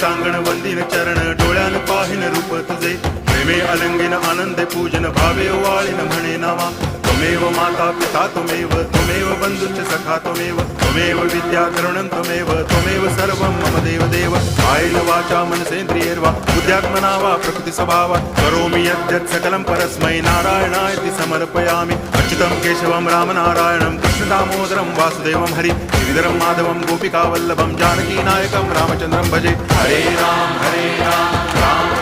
टांगण वंदिन चरण डोळ्यान पाहिन रूप तुझे प्रेमे अलंगिन आनंदे पूजन भावे वाळीन म्हणे नावा त्वमेव माता पिता त्वमेव बंधुश्च सखा त्वमेव विद्या करुणं त्वमेव सर्वं मम देव कायेन वाचा मनसेन्द्रियैर्वा बुद्ध्यात्मना वा प्रकृति स्वभावात् करोमि यद्यत् सकलं परस्मै नारायणायति समर्पयामि अच्युतं केशवं रामनारायणं कृष्णदामोदरं वासुदेवं हरि गिरिधरं माधवं गोपिकावल्लभं जानकीनायकं रामचन्द्रं भजे हरे राम राम राम